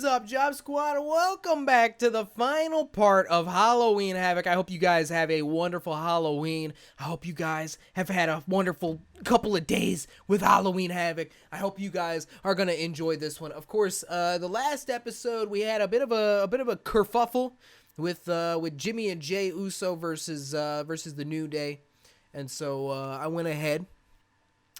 up, Job Squad? Welcome back to the final part of Halloween Havoc. I hope you guys have a wonderful Halloween. I hope you guys have had a wonderful couple of days with Halloween Havoc. I hope you guys are gonna enjoy this one. Of course, the last episode we had a bit of a kerfuffle with Jimmy and Jay Uso versus the New Day, and so I went ahead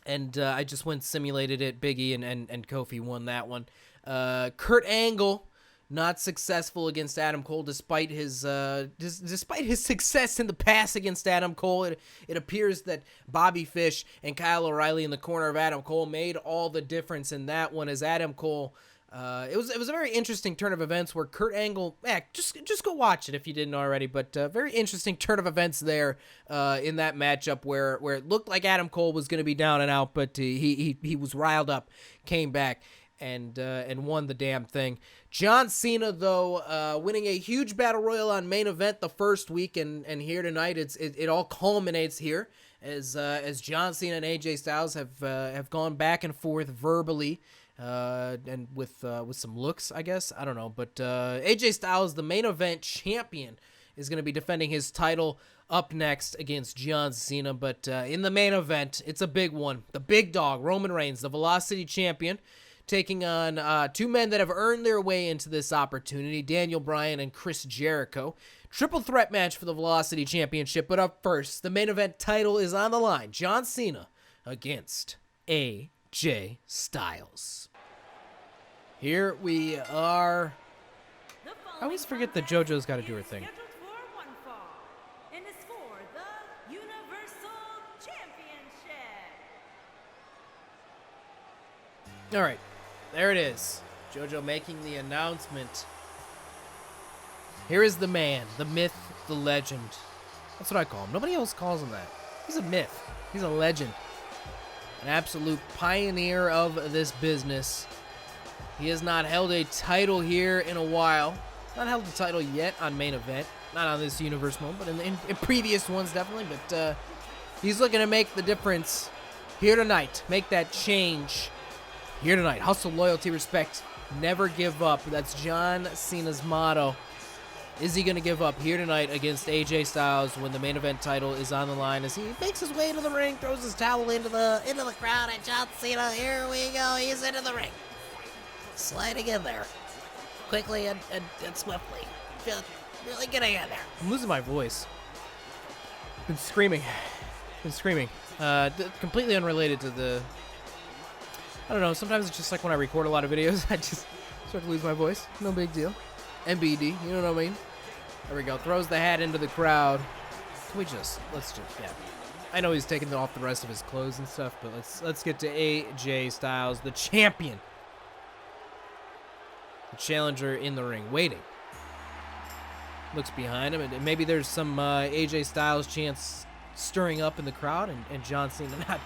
and I just simulated it. Big E and Kofi won that one. Kurt Angle not successful against Adam Cole despite his success in the past against Adam Cole. It appears that Bobby Fish and Kyle O'Reilly in the corner of Adam Cole made all the difference in that one, as Adam Cole it was a very interesting turn of events where Kurt Angle, just go watch it if you didn't already, but very interesting turn of events there in that matchup where it looked like Adam Cole was going to be down and out, but he was riled up, came back, and won the damn thing. John Cena, though, winning a huge battle royal on main event the first week, and here tonight it all culminates here as John Cena and AJ Styles have gone back and forth verbally. And with some looks, I guess. I don't know. But AJ Styles, the main event champion, is going to be defending his title up next against John Cena. But in the main event, it's a big one. The big dog, Roman Reigns, the Velocity champion, taking on two men that have earned their way into this opportunity, Daniel Bryan and Chris Jericho. Triple threat match for the Velocity Championship. But up first, the main event title is on the line. John Cena against AJ Styles. Here we are. I always forget that JoJo's got to do her thing. All right, there it is. JoJo making the announcement. Here is the man, the myth, the legend. That's what I call him. Nobody else calls him that. He's a myth. He's a legend. An absolute pioneer of this business. He has not held a title here in a while. Not held a title yet on main event. Not on this universe mode, but in previous ones definitely. But he's looking to make the difference here tonight. Make that change here tonight. Hustle, loyalty, respect. Never give up. That's John Cena's motto. Is he going to give up here tonight against AJ Styles when the main event title is on the line? As he makes his way to the ring, throws his towel into the crowd, and John Cena, here we go. He's into the ring. Sliding in there quickly and swiftly. Really getting in there. I'm losing my voice. Been screaming. Completely unrelated to the... I don't know. Sometimes it's just like when I record a lot of videos, I just start to lose my voice. No big deal. MBD, you know what I mean? There we go. Throws the hat into the crowd. Yeah. I know he's taking off the rest of his clothes and stuff, but let's get to AJ Styles, the champion. Challenger in the ring, waiting. Looks behind him, and maybe there's some AJ Styles chants stirring up in the crowd, and John Cena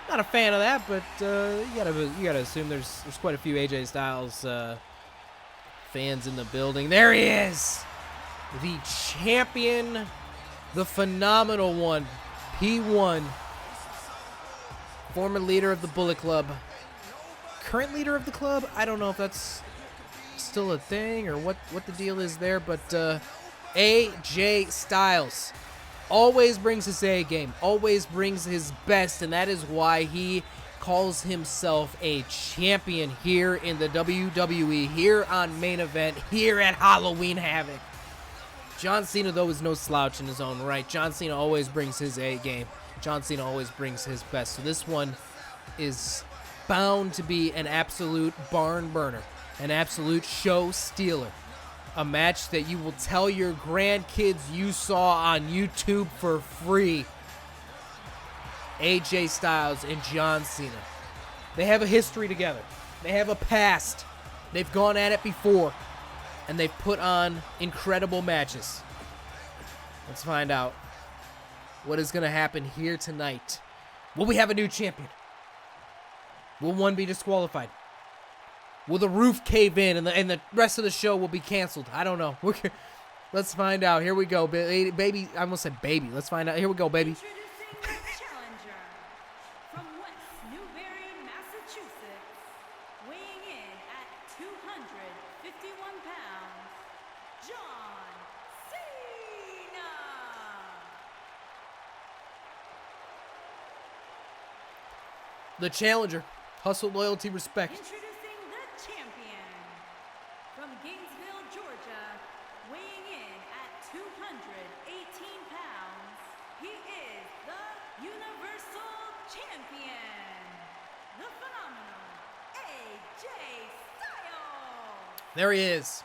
not a fan of that, but you gotta assume there's quite a few AJ Styles fans in the building. There he is, the champion, the phenomenal one, P1, former leader of the Bullet Club, current leader of the club. I don't know if that's still a thing or what the deal is there, but AJ Styles always brings his A game, always brings his best, and that is why he calls himself a champion here in the WWE, here on main event, here at Halloween Havoc. John Cena, though, is no slouch in his own right. John Cena always brings his A game. John Cena always brings his best. So this one is bound to be an absolute barn burner. An absolute show stealer. A match that you will tell your grandkids you saw on YouTube for free. AJ Styles and John Cena. They have a history together. They have a past. They've gone at it before. And they've put on incredible matches. Let's find out what is going to happen here tonight. Will we have a new champion? Will one be disqualified? Will the roof cave in and the rest of the show will be canceled? I don't know. Let's find out. Here we go, baby. I almost said baby. Let's find out. Here we go, baby. From West Newbury, Massachusetts, weighing in at 251 pounds, John Cena. The challenger. Hustle, loyalty, respect. Introducing the champion from Gainesville, Georgia, weighing in at 218 pounds. He is the Universal Champion, the phenomenal AJ Styles. There he is.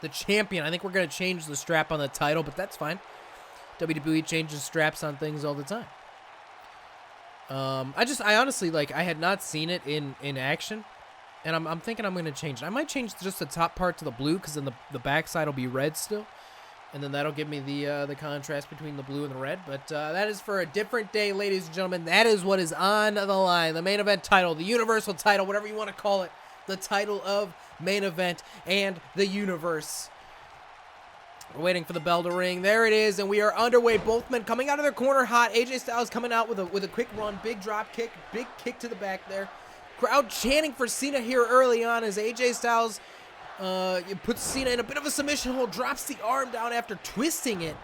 The champion. I think we're going to change the strap on the title, but that's fine. WWE changes straps on things all the time. I honestly, like, I had not seen it in action, and I'm thinking I'm going to change it. I might change just the top part to the blue, because then the back side will be red still, and then that'll give me the contrast between the blue and the red, but that is for a different day, ladies and gentlemen. That is what is on the line. The main event title, the Universal title, whatever you want to call it, the title of main event and the universe. We're waiting for the bell to ring. There it is, and we are underway. Both men coming out of their corner hot. AJ Styles coming out with a quick run, big drop kick, big kick to the back there. Crowd chanting for Cena here early on as AJ Styles puts Cena in a bit of a submission hold, drops the arm down after twisting it.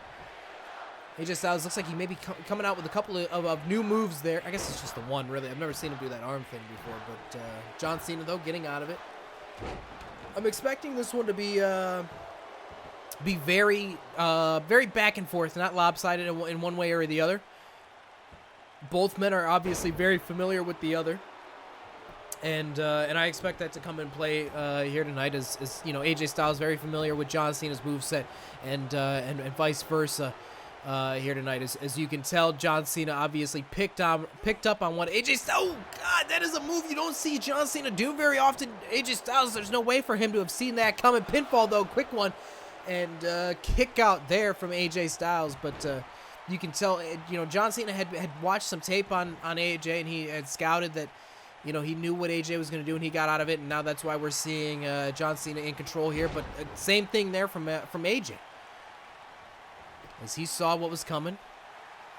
AJ Styles looks like he may be coming out with a couple of new moves there. I guess it's just the one, really. I've never seen him do that arm thing before, but John Cena, though, getting out of it. I'm expecting this one to be very back and forth, not lopsided in one way or the other. Both men are obviously very familiar with the other, and I expect that to come in play here tonight. As you know, AJ Styles very familiar with John Cena's moveset, and vice versa here tonight. As you can tell, John Cena obviously picked up on what AJ Styles. Oh God, that is a move you don't see John Cena do very often. AJ Styles, there's no way for him to have seen that coming. Pinfall though, quick one. And kick out there from AJ Styles, but you can tell, you know, John Cena had watched some tape on AJ, and he had scouted that, you know, he knew what AJ was going to do, and he got out of it, and now that's why we're seeing John Cena in control here. But same thing there from AJ, as he saw what was coming,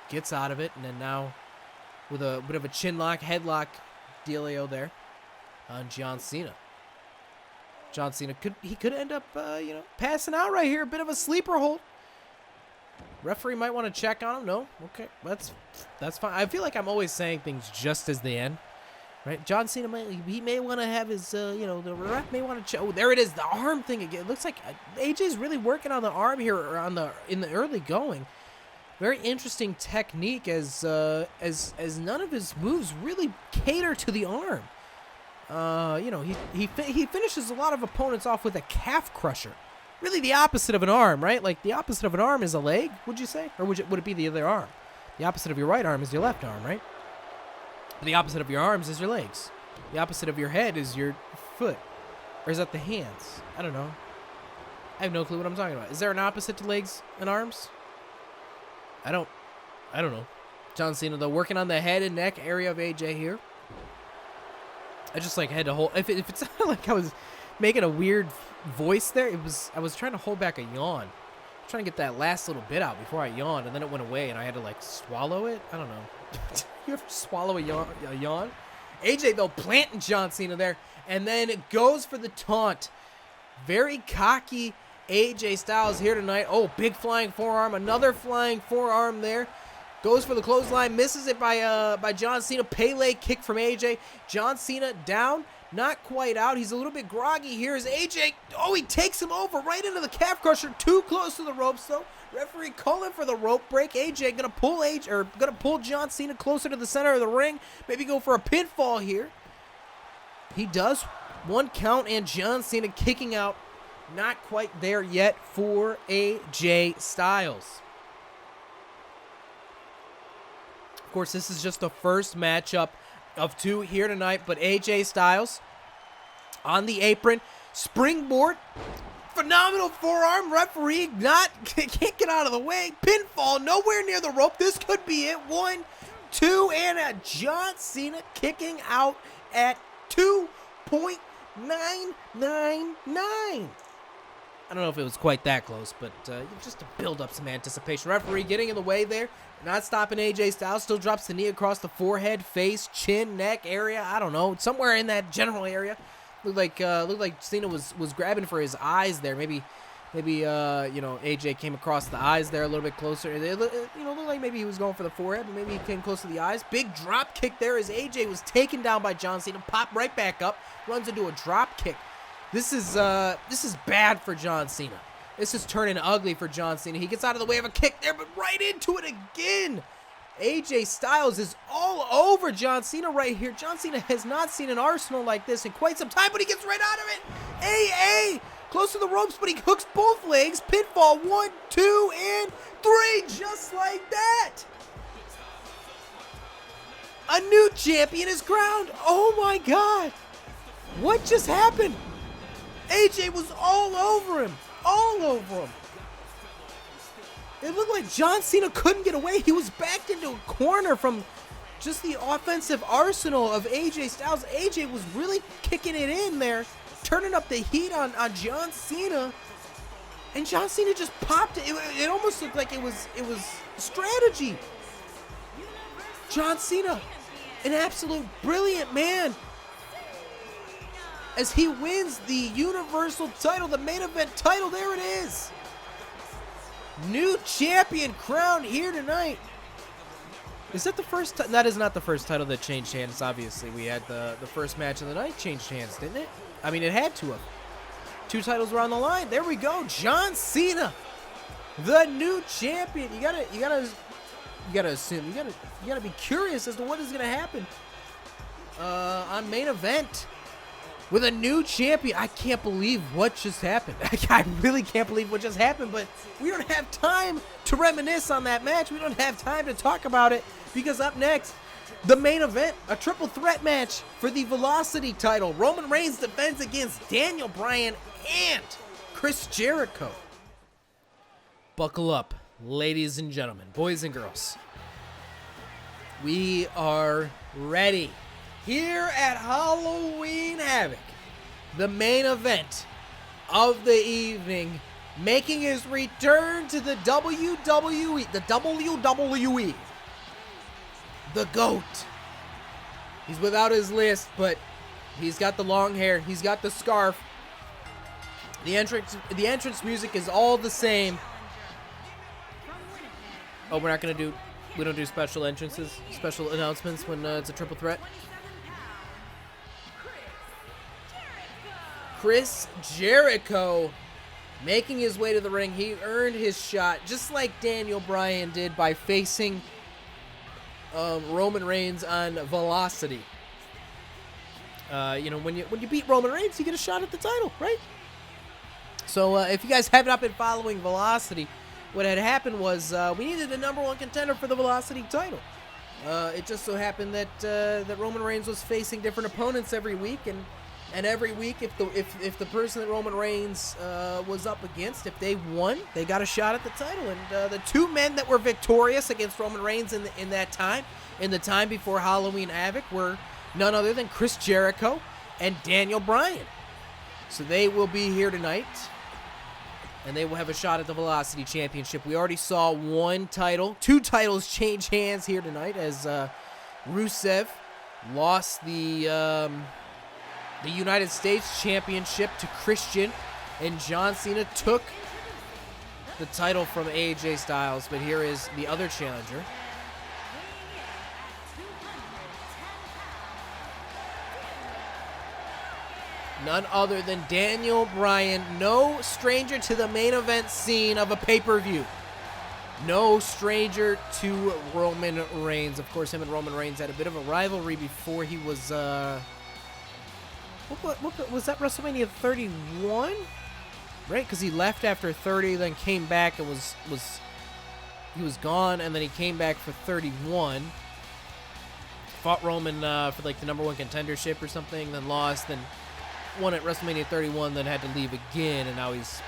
gets out of it, and then now with a bit of a chin lock, headlock dealio there on John Cena. John Cena could end up, you know, passing out right here. A bit of a sleeper hold. Referee might want to check on him. No, okay, that's fine. I feel like I'm always saying things just as they end, right? John Cena may want to have his, you know, the ref may want to check. Oh, there it is, the arm thing again. It looks like AJ's really working on the arm here, or in the early going. Very interesting technique, as none of his moves really cater to the arm. You know, he finishes a lot of opponents off with a calf crusher. Really the opposite of an arm, right? Like, the opposite of an arm is a leg, would you say? Or would it be the other arm? The opposite of your right arm is your left arm, right? The opposite of your arms is your legs. The opposite of your head is your foot. Or is that the hands? I don't know. I have no clue what I'm talking about. Is there an opposite to legs and arms? I don't know. John Cena, though, working on the head and neck area of AJ here. I just like had to hold. If it sounded like I was making a weird voice there, I was trying to hold back a yawn, trying to get that last little bit out before I yawned, and then it went away, and I had to like swallow it. I don't know. You ever swallow a yawn? AJ though planting John Cena there, and then it goes for the taunt. Very cocky AJ Styles here tonight. Oh, big flying forearm, another flying forearm there. Goes for the clothesline, misses it by John Cena. Pele kick from AJ. John Cena down, not quite out. He's a little bit groggy here as AJ. Oh, he takes him over right into the calf crusher. Too close to the ropes though. Referee calling for the rope break. AJ gonna pull John Cena closer to the center of the ring. Maybe go for a pinfall here. He does. One count, and John Cena kicking out. Not quite there yet for AJ Styles. Of course, this is just the first matchup of two here tonight, but AJ Styles on the apron, springboard, phenomenal forearm, referee can't get out of the way, pinfall, nowhere near the rope. This could be it. 1, 2, and a John Cena kicking out at 2.999. I don't know if it was quite that close, but just to build up some anticipation. Referee getting in the way there. Not stopping AJ Styles. Still drops the knee across the forehead, face, chin, neck area. I don't know. Somewhere in that general area. Looked like Cena was grabbing for his eyes there. Maybe you know, AJ came across the eyes there a little bit closer. It looked like maybe he was going for the forehead, but maybe he came close to the eyes. Big drop kick there as AJ was taken down by John Cena. Popped right back up, runs into a drop kick. This is bad for John Cena. This is turning ugly for John Cena. He gets out of the way of a kick there, but right into it again. AJ Styles is all over John Cena right here. John Cena has not seen an arsenal like this in quite some time, but he gets right out of it. Close to the ropes, but he hooks both legs. Pinfall, 1, 2, and 3, just like that. A new champion is crowned. Oh my God. What just happened? AJ was all over him. All over him. It looked like John Cena couldn't get away. He was backed into a corner from just the offensive arsenal of AJ Styles. AJ was really kicking it in there, turning up the heat on John Cena. And John Cena just popped it. It almost looked like it was strategy. John Cena, an absolute brilliant man, as he wins the Universal title, the main event title. There it is. New champion crowned here tonight. Is that the first time? That is not the first title that changed hands, obviously. We had the first match of the night changed hands, didn't it? I mean, it had to have. 2 titles were on the line. There we go. John Cena, the new champion. You gotta assume. You gotta be curious as to what is gonna happen on main event. With a new champion. I can't believe what just happened. I really can't believe what just happened, but we don't have time to reminisce on that match. We don't have time to talk about it, because up next, the main event, a triple threat match for the Velocity title. Roman Reigns defends against Daniel Bryan and Chris Jericho. Buckle up, ladies and gentlemen, boys and girls. We are ready. Here at Halloween Havoc, the main event of the evening, making his return to the WWE, the GOAT. He's without his list, but he's got the long hair, he's got the scarf. The entrance music is all the same. Oh, we don't do special entrances, special announcements when it's a triple threat. Chris Jericho making his way to the ring. He earned his shot, just like Daniel Bryan did by facing Roman Reigns on Velocity. You know, when you beat Roman Reigns, you get a shot at the title, right? So if you guys have not been following Velocity, what had happened was we needed a #1 contender for the Velocity title. It just so happened that Roman Reigns was facing different opponents every week, and every week, if the person that Roman Reigns was up against, if they won, they got a shot at the title. And the 2 men that were victorious against Roman Reigns in the time before Halloween Havoc, were none other than Chris Jericho and Daniel Bryan. So they will be here tonight, and they will have a shot at the Velocity Championship. We already saw 2 titles change hands here tonight, as Rusev lost the United States Championship to Christian, and John Cena took the title from AJ Styles. But here is the other challenger. None other than Daniel Bryan, no stranger to the main event scene of a pay-per-view. No stranger to Roman Reigns. Of course, him and Roman Reigns had a bit of a rivalry before he was... What was that, WrestleMania 31? Right, because he left after 30, then came back and he was gone, and then he came back for 31. Fought Roman for like the #1 contendership or something, then lost, then won at WrestleMania 31, then had to leave again, and now he's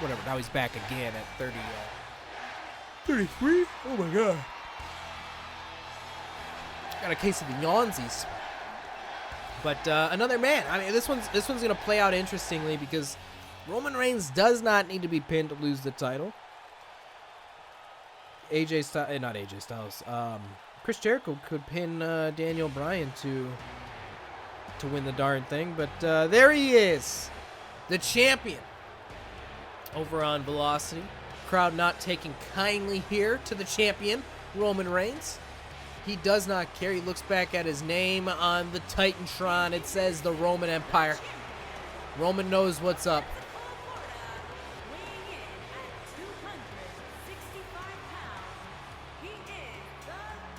back again at 33. Oh my God. Got a case of the yawnsies. But another man. I mean, this one's gonna play out interestingly, because Roman Reigns does not need to be pinned to lose the title. Chris Jericho could pin Daniel Bryan to to win the darn thing. But there he is, the champion over on Velocity. Crowd not taking kindly here to the champion, Roman Reigns. He does not care. He looks back at his name on the Titantron. It says the Roman Empire. Roman knows what's up. Weighing in at 265 pounds, he is the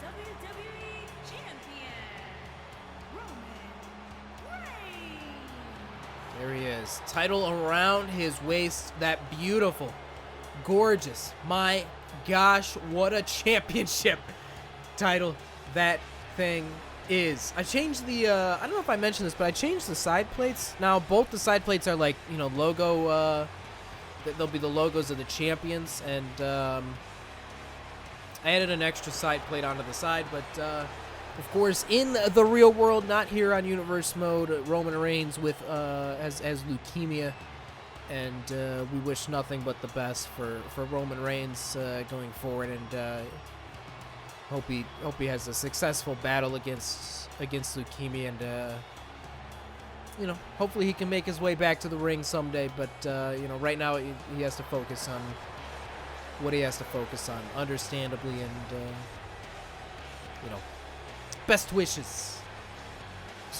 WWE Champion, Roman Reigns. There he is. Title around his waist. That beautiful, gorgeous, my gosh, what a championship title that thing is. I changed the, I don't know if I mentioned this, but I changed the side plates. Now, both the side plates are like, you know, logo, they'll be the logos of the champions, and I added an extra side plate onto the side, but of course, in the real world, not here on Universe Mode, Roman Reigns with as leukemia, and we wish nothing but the best for Roman Reigns going forward, and hope he has a successful battle against leukemia, and you know, hopefully he can make his way back to the ring someday. But you know, right now he has to focus on what he has to focus on, understandably, and you know, best wishes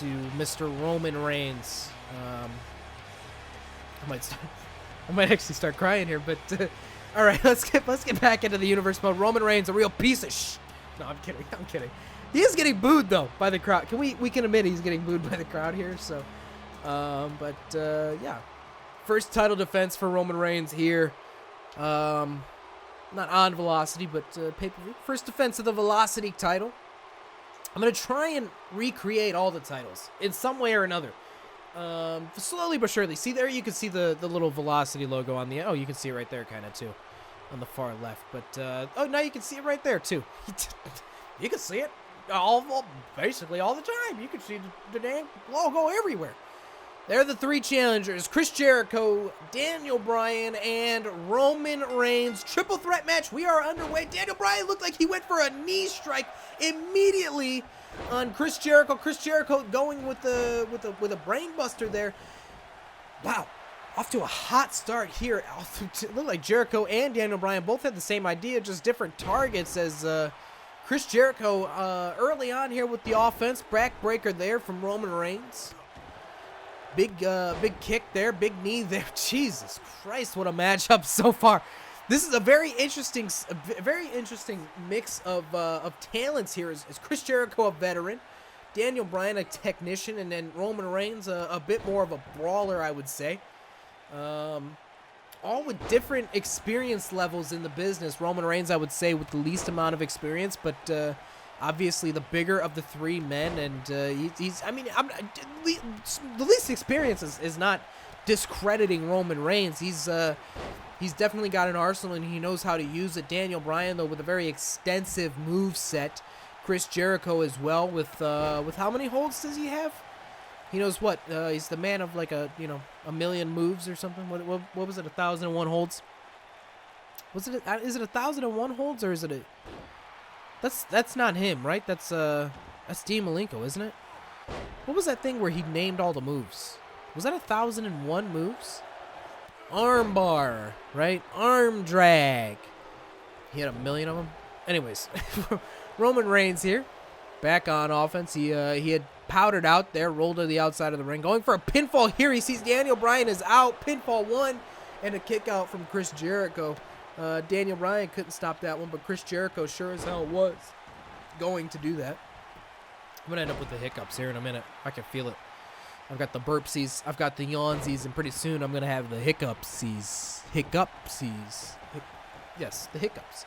to Mr. Roman Reigns. I might actually start crying here, but all right, let's get back into the Universe Mode. Roman Reigns, a real piece of sh. No, I'm kidding. He is getting booed though by the crowd. We can admit he's getting booed by the crowd here. So, yeah, first title defense for Roman Reigns here. Not on Velocity, but pay-per-view. First defense of the Velocity title. I'm gonna try and recreate all the titles in some way or another. Slowly but surely. See there, you can see the little Velocity logo on the. Oh, you can see it right there, kind of too, on the far left. But oh, now you can see it right there too. You can see it basically all the time. You can see the damn logo everywhere. They're the three challengers: Chris Jericho, Daniel Bryan, and Roman Reigns. Triple threat match. We are underway. Daniel Bryan looked like he went for a knee strike immediately on Chris Jericho. Chris Jericho going with a brain buster there. Wow, off to a hot start here. It looked like Jericho and Daniel Bryan both had the same idea, just different targets. As Chris Jericho early on here with the offense, backbreaker there from Roman Reigns. Big kick there, big knee there. Jesus Christ, what a matchup so far. This is a very interesting mix of talents here. Is Chris Jericho a veteran, Daniel Bryan a technician, and then Roman Reigns a bit more of a brawler, I would say. All with different experience levels in the business. Roman Reigns, I would say, with the least amount of experience, but obviously the bigger of the three men, and he's. I mean, the least experience is not discrediting Roman Reigns. He's definitely got an arsenal, and he knows how to use it. Daniel Bryan, though, with a very extensive move set. Chris Jericho as well, with how many holds does he have? He knows what. He's the man of like a million moves or something. What was it? 1,001 holds. Was it? Is it 1,001 holds, or is it a? That's not him, right? That's Dean Malenko, isn't it? What was that thing where he named all the moves? Was that 1,001 moves? Arm bar, right? Arm drag. He had a million of them. Anyways, Roman Reigns here, back on offense. He had powdered out there, rolled to the outside of the ring, going for a pinfall here. He sees Daniel Bryan is out. Pinfall 1, and a kick out from Chris Jericho. Daniel Bryan couldn't stop that one, but Chris Jericho sure as hell was going to do that. I'm going to end up with the hiccups here in a minute. I can feel it. I've got the burpsies, I've got the yawnsies, and pretty soon I'm going to have the hiccupsies. Yes, the hiccups.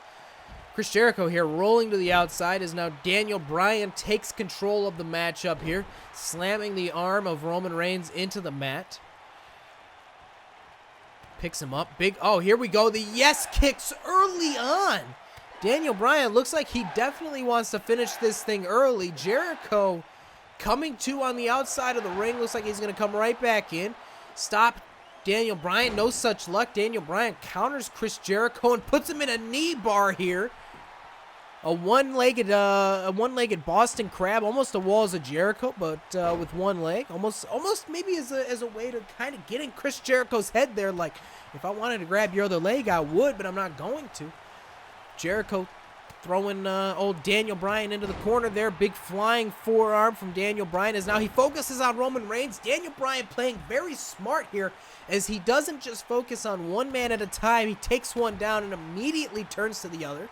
Chris Jericho here rolling to the outside as now Daniel Bryan takes control of the matchup here, slamming the arm of Roman Reigns into the mat. Picks him up. Oh, here we go. The yes kicks early on. Daniel Bryan looks like he definitely wants to finish this thing early. Jericho coming to on the outside of the ring. Looks like he's going to come right back in. Stop Daniel Bryan. No such luck. Daniel Bryan counters Chris Jericho and puts him in a knee bar here. a one-legged Boston Crab, almost a Walls of Jericho, but with one leg, almost maybe as a way to kind of get in Chris Jericho's head there. Like, if I wanted to grab your other leg, I would, but I'm not going to. Jericho throwing old Daniel Bryan into the corner there. Big flying forearm from Daniel Bryan as now he focuses on Roman Reigns. Daniel Bryan playing very smart here as he doesn't just focus on one man at a time. He takes one down and immediately turns to the other.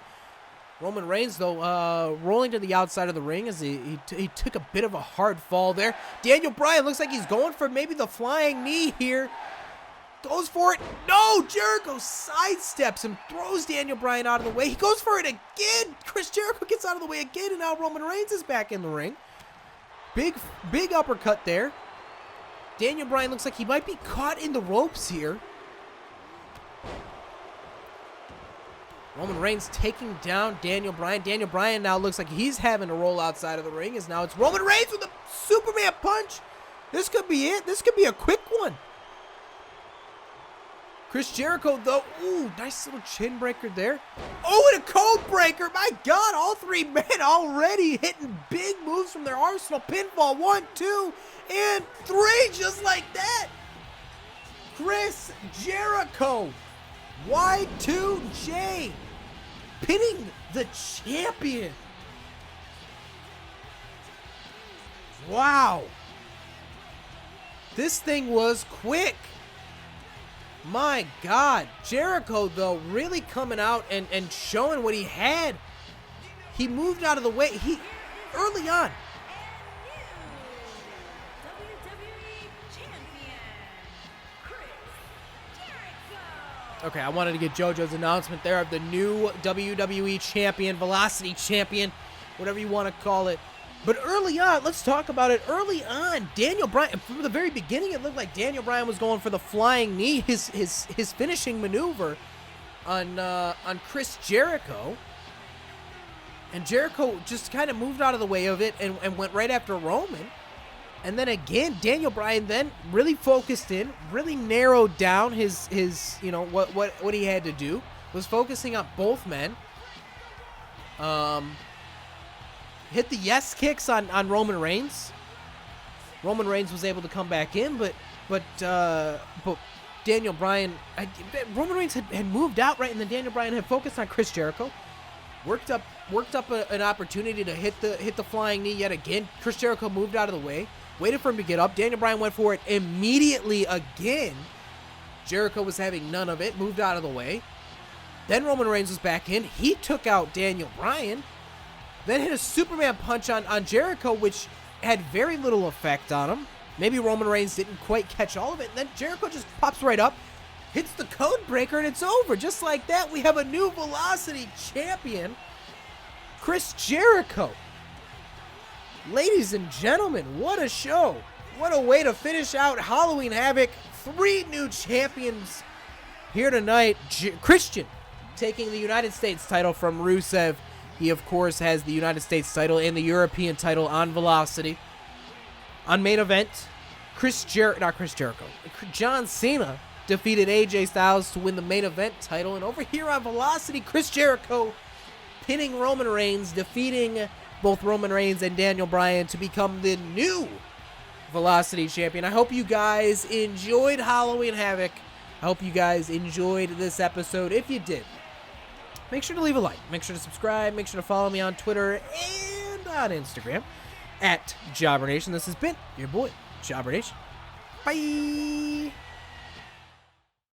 Roman Reigns, though, rolling to the outside of the ring as he took a bit of a hard fall there. Daniel Bryan looks like he's going for maybe the flying knee here. Goes for it. No! Jericho sidesteps and throws Daniel Bryan out of the way. He goes for it again. Chris Jericho gets out of the way again, and now Roman Reigns is back in the ring. Big uppercut there. Daniel Bryan looks like he might be caught in the ropes here. Roman Reigns taking down Daniel Bryan. Daniel Bryan now looks like he's having to roll outside of the ring as now it's Roman Reigns with a Superman punch. This could be it. This could be a quick one. Chris Jericho, though, ooh, nice little chin breaker there. Oh, and a code breaker. My God, all three men already hitting big moves from their arsenal. Pinfall, 1, 2, and 3, just like that. Chris Jericho, Y2J, pinning the champion. Wow. This thing was quick. My God, Jericho, though, really coming out and showing what he had. He moved out of the way. Early on. WWE Champion, Chris Jericho. Okay, I wanted to get JoJo's announcement there of the new WWE Champion, Velocity Champion, whatever you want to call it. But early on, let's talk about it. Early on, Daniel Bryan, from the very beginning, it looked like Daniel Bryan was going for the flying knee, his finishing maneuver on Chris Jericho. And Jericho just kind of moved out of the way of it and went right after Roman. And then again, Daniel Bryan then really focused in, really narrowed down his what he had to do, was focusing on both men. Hit the yes kicks on Roman Reigns. Roman Reigns was able to come back in, but Daniel Bryan, Roman Reigns had moved out right, and then Daniel Bryan had focused on Chris Jericho. Worked up an opportunity to hit the flying knee yet again. Chris Jericho moved out of the way, waited for him to get up. Daniel Bryan went for it immediately again. Jericho was having none of it, moved out of the way. Then Roman Reigns was back in. He took out Daniel Bryan. Then hit a Superman punch on Jericho, which had very little effect on him. Maybe Roman Reigns didn't quite catch all of it. And then Jericho just pops right up, hits the code breaker, and it's over. Just like that, we have a new Velocity Champion, Chris Jericho. Ladies and gentlemen, what a show. What a way to finish out Halloween Havoc. 3 new champions here tonight. Christian taking the United States title from Rusev. He, of course, has the United States title and the European title on Velocity. On main event, John Cena defeated AJ Styles to win the main event title. And over here on Velocity, Chris Jericho pinning Roman Reigns, defeating both Roman Reigns and Daniel Bryan to become the new Velocity Champion. I hope you guys enjoyed Halloween Havoc. I hope you guys enjoyed this episode. If you did, make sure to leave a like. Make sure to subscribe. Make sure to follow me on Twitter and on Instagram at JobberNation. This has been your boy, JobberNation. Bye.